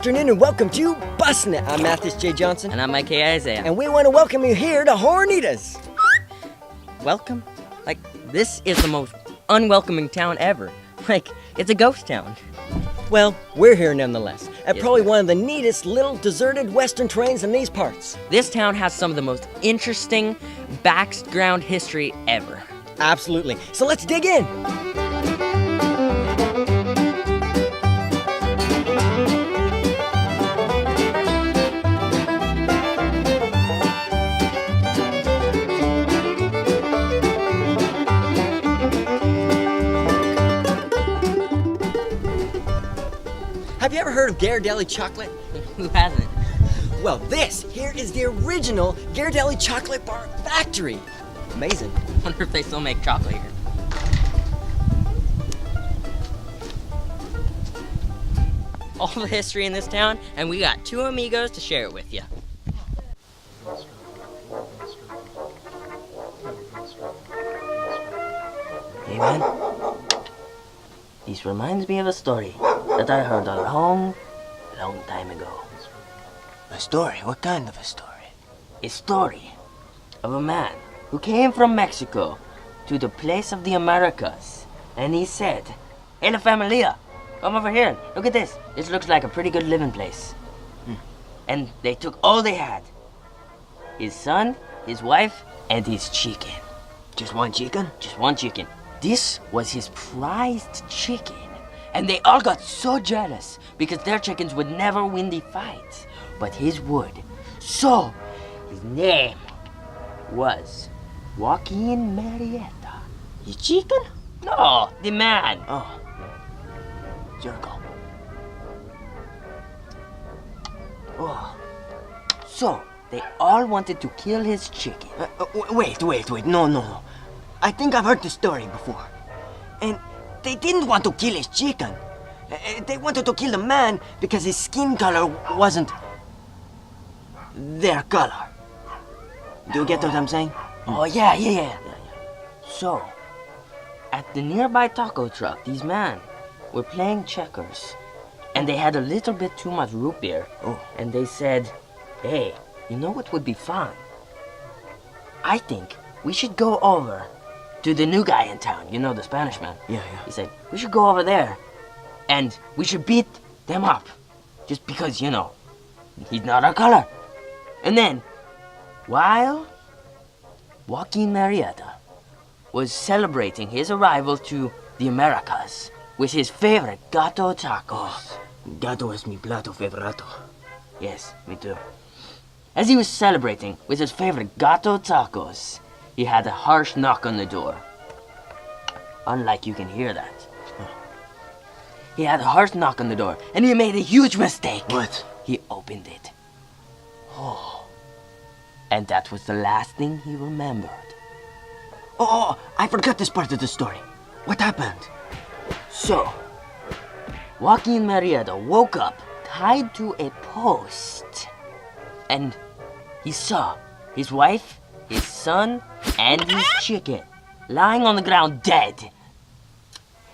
afternoon and welcome to Busn'it. I'm Matthias J. Johnson. And I'm Mike K. Isaiah. And we want to welcome you here to Hornitos. Welcome? Like, this is the most unwelcoming town ever. Like, it's a ghost town. Well, we're here nonetheless, at Yes, probably we are. one of the neatest little deserted western terrains in these parts. This town has some of the most interesting background history ever. Absolutely. So let's dig in. Have you ever heard of Ghirardelli chocolate? Who hasn't? Well, this here is the original Ghirardelli chocolate bar factory. Amazing. Wonder if they still make chocolate here. All the history in this town, and we got two amigos to share it with you. Hey man, this reminds me of a story that I heard a long time ago. A story? What kind of a story? A story of a man who came from Mexico to the place of the Americas, and he said, "Hey, la familia, come over here. Look at this. This looks like a pretty good living place." And they took all they had: his son, his wife, and his chicken. Just one chicken? Just one chicken. This was his prized chicken. And they all got so jealous because their chickens would never win the fights, but his would. So, his name was Joaquin Murrieta. His chicken? No, the man. Oh. Jericho. Oh. So, they all wanted to kill his chicken. Wait. No. I think I've heard this story before. And they didn't want to kill his chicken. They wanted to kill the man because his skin color wasn't their color. Do you get what I'm saying? Oh, yeah. So, at the nearby taco truck, these men were playing checkers. And they had a little bit too much root beer. Oh. And they said, "Hey, you know what would be fun? I think we should go over to the new guy in town, you know, the Spanish man." Yeah. He said, "We should go over there and we should beat them up. Just because, you know, he's not our color." And then, while Joaquin Murrieta was celebrating his arrival to the Americas with his favorite gato tacos. Gato es mi plato favorito. Yes, me too. As he was celebrating with his favorite gato tacos, he had a harsh knock on the door. Unlike you can hear that. He had a harsh knock on the door, and he made a huge mistake. What? He opened it. Oh. And that was the last thing he remembered. Oh, I forgot this part of the story. What happened? So, Joaquin Murrieta woke up tied to a post. And he saw his wife, his son, and his chicken lying on the ground dead.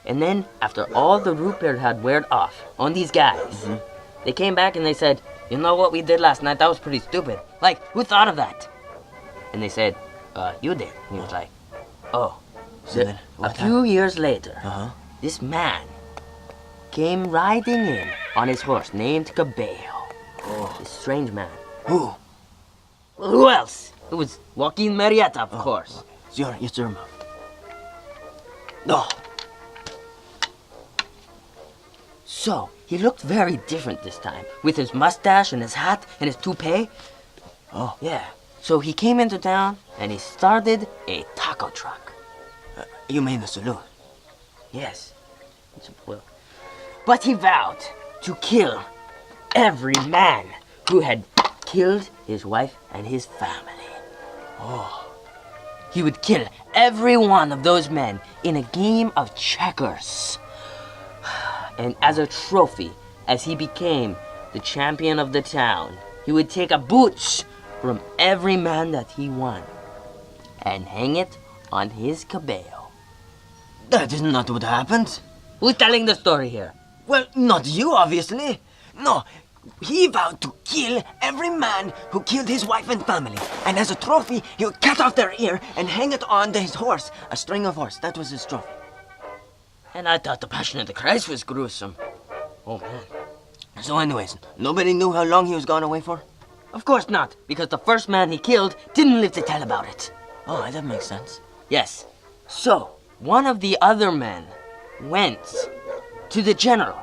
And then, after all the root beer had weared off on these guys, they came back and they said, "You know what we did last night? That was pretty stupid. Like, who thought of that?" And they said, "You did." And he was like, "Oh." So then, A what few years later, Uh-huh. this man came riding in on his horse named Cabello. Oh. This strange man. Who? Well, who else? It was Joaquin Murrieta, of course. Yes, sir. No. So, he looked very different this time, with his mustache and his hat and his toupee. Oh. Yeah. So he came into town and he started a taco truck. You mean the salute? Yes. Well, but he vowed to kill every man who had killed his wife and his family. Oh. He would kill every one of those men in a game of checkers. And as a trophy, as he became the champion of the town, he would take a boots from every man that he won and hang it on his cabello. That is not what happened. Who's telling the story here? Well, not you, obviously. No, he vowed to kill every man who killed his wife and family. And as a trophy, he would cut off their ear and hang it on to his horse. A string of horse, that was his trophy. And I thought the Passion of the Christ was gruesome. Oh, man. So anyways, nobody knew how long he was gone away for? Of course not, because the first man he killed didn't live to tell about it. Oh, that makes sense. Yes. So, one of the other men went to the general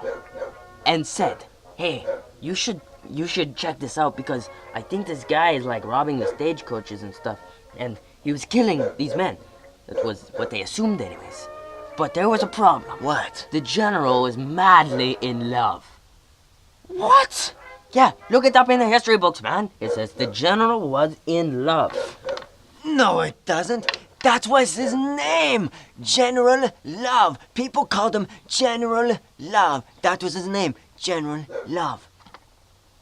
and said, hey, you should check this out because I think this guy is like robbing the stagecoaches and stuff, and he was killing these men. That was what they assumed anyways. But there was a problem. What? The general was madly in love. What? Yeah, look it up in the history books, man. It says the general was in love. No, it doesn't. That was his name. General Love. People called him General Love. That was his name. General Love.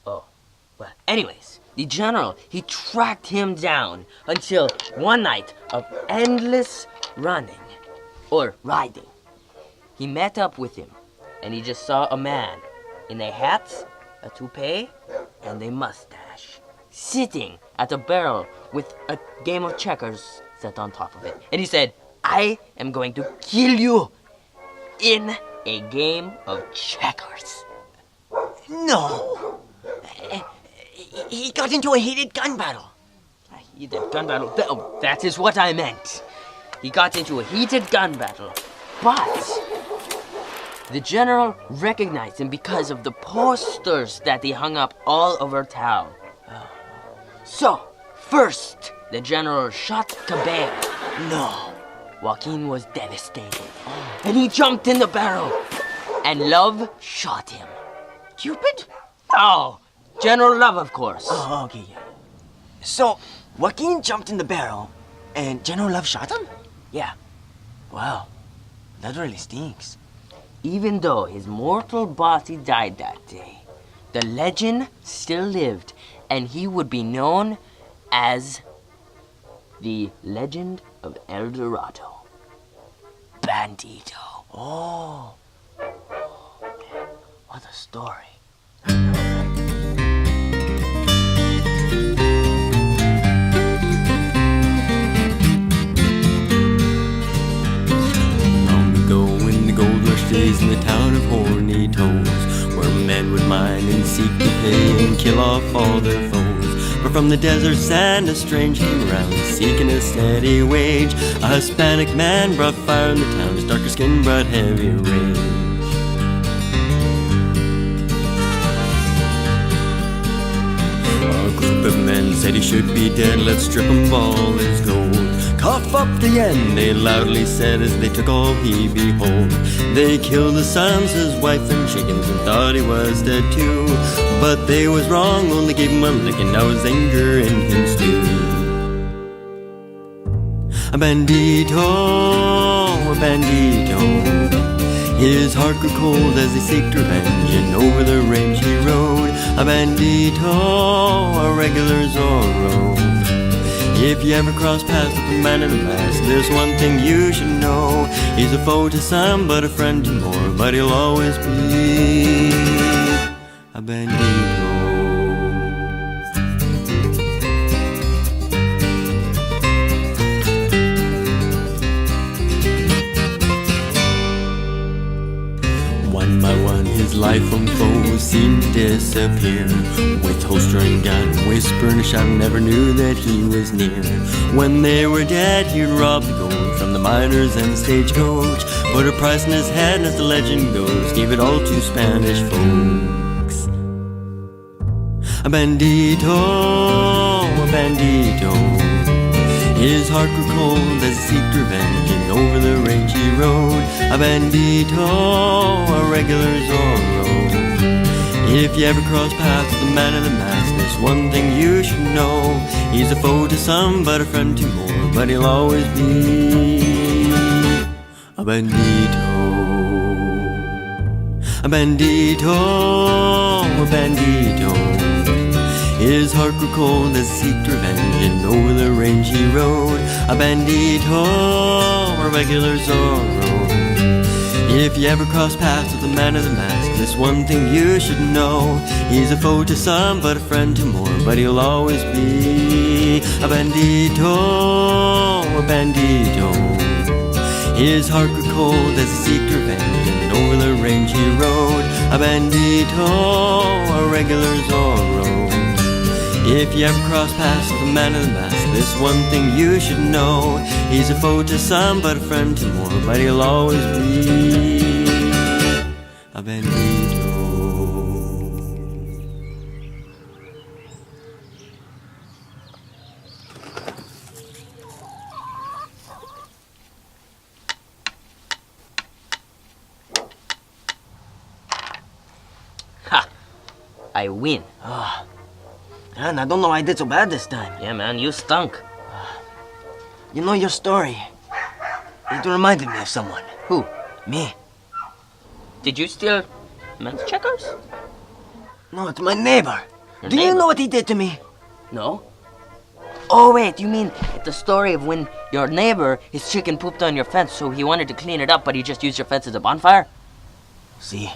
Oh, well, anyways, the general, he tracked him down until one night of endless running, or riding. He met up with him, and he just saw a man in a hat, a toupee, and a mustache, sitting at a barrel with a game of checkers set on top of it. And he said, I am going to kill you in a game of checkers. No. He got into a heated gun battle. A heated gun battle? Oh, that is what I meant. He got into a heated gun battle, but the general recognized him because of the posters that he hung up all over town. So, first, the general shot Cabell. No. Joaquin was devastated, and he jumped in the barrel, and Love shot him. Cupid? Oh, General Love, of course. Oh, okay, yeah. So, Joaquin jumped in the barrel, and General Love shot him? Yeah. Wow. That really stinks. Even though his mortal body died that day, the legend still lived, and he would be known as the Legend of El Dorado. Bandido. Oh. Oh, man. What a story. Days in the town of Hornitos, where men would mine and seek to pay and kill off all their foes. But from the desert sand a strange came round, seeking a steady wage. A Hispanic man brought fire in the town, his darker skin brought heavy rage. A group of men said he should be dead, let's strip him of all his gold. Cough up the end, they loudly said as they took all he behold. They killed his sons, his wife and chickens, and thought he was dead too. But they was wrong, only gave him a licking, now his anger in him stew. A bandito, his heart grew cold as he seeked revenge, and over the range he rode. A bandito, a regular Zorro. If you ever cross paths with a man in a mask, there's one thing you should know. He's a foe to some, but a friend to more. But he'll always be a bandito. One by one his lifelong foes seemed to disappear. With holster and gun, whisper and a shout, never knew that he was near. When they were dead, he'd rob the gold from the miners and stagecoach. Put a price in his head, as the legend goes, gave it all to Spanish folks. A bandito, his heart grew cold as he seeked revenge, and over the range he rode. A bandito, a regular Zorro. If you ever cross paths with the man in the mask, there's one thing you should know. He's a foe to some, but a friend to more. But he'll always be a bandito. A bandito. His heart grew cold as he seeked revenge, and over the range he rode. A bandito, a regular Zorro. If you ever cross paths with the man of the mask, this one thing you should know. He's a foe to some, but a friend to more. But he'll always be a bandito, a bandito. His heart grew cold as he seeked revenge, and over the range he rode. A bandito, a regular Zorro. If you ever cross paths with the man of the mask, this one thing you should know. He's a foe to some, but a friend to more. But he'll always be a bandito. Ha! I win. Man, I don't know why I did so bad this time. Yeah, man, you stunk. You know your story. It reminded me of someone. Who? Me. Did you steal men's checkers? No, it's my neighbor. Your Do you neighbor? know what he did to me? No. Oh, wait, you mean the story of when your neighbor, his chicken pooped on your fence, so he wanted to clean it up, but he just used your fence as a bonfire? See?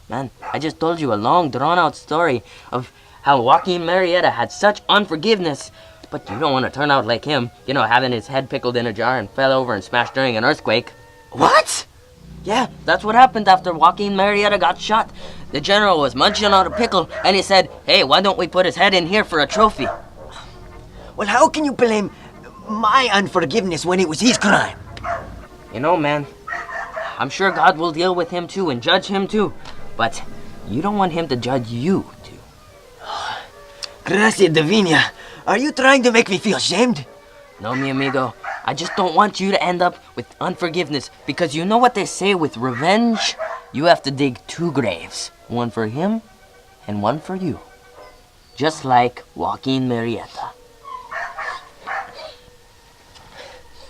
Man, I just told you a long, drawn-out story of how Joaquin Murrieta had such unforgiveness, but you don't want to turn out like him, you know, having his head pickled in a jar and fell over and smashed during an earthquake. What? Yeah, that's what happened after Joaquin Murrieta got shot. The general was munching on a pickle, and he said, hey, why don't we put his head in here for a trophy? Well, how can you blame my unforgiveness when it was his crime? You know, man, I'm sure God will deal with him too and judge him too, but you don't want him to judge you too. Gracias divina. Are you trying to make me feel ashamed? No, mi amigo, I just don't want you to end up with unforgiveness, because you know what they say with revenge? You have to dig 2 graves, one for him and one for you. Just like Joaquin Murrieta.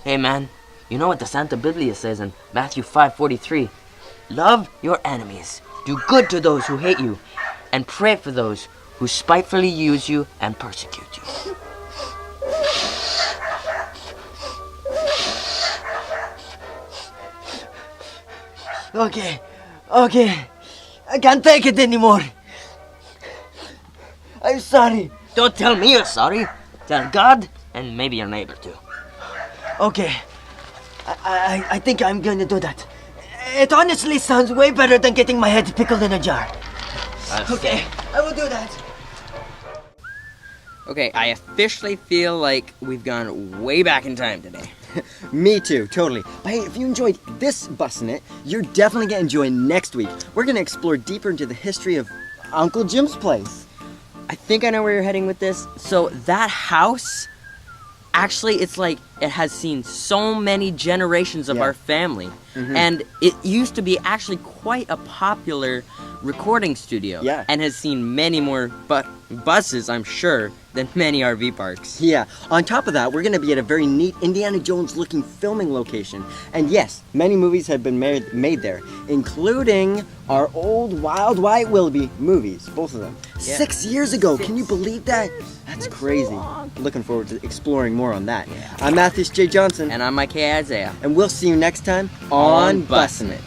Hey man, you know what the Santa Biblia says in Matthew 5:43? Love your enemies, do good to those who hate you, and pray for those who spitefully use you and persecute you. Okay. I can't take it anymore. I'm sorry. Don't tell me you're sorry. Tell God and maybe your neighbor too. Okay. I think I'm going to do that. It honestly sounds way better than getting my head pickled in a jar. Okay, I will do that. Okay, I officially feel like we've gone way back in time today. Me too, totally. But hey, if you enjoyed this Busn'it, you're definitely gonna enjoy next week. We're gonna explore deeper into the history of Uncle Jim's place. I think I know where you're heading with this. So that house, actually, it's like it has seen so many generations of Yeah. our family. And it used to be actually quite a popular recording studio. Yeah. And has seen many more buses, I'm sure, than many RV parks. Yeah, on top of that, we're gonna be at a very neat Indiana Jones looking filming location. And yes, many movies have been made there, including our old Wild White Willoughby movies, both of them. Yeah. 6 years ago, can you believe that? That's crazy. Looking forward to exploring more on that. I'm Matthias J. Johnson, And I'm Mike Isaiah. and we'll see you next time on Busn'it.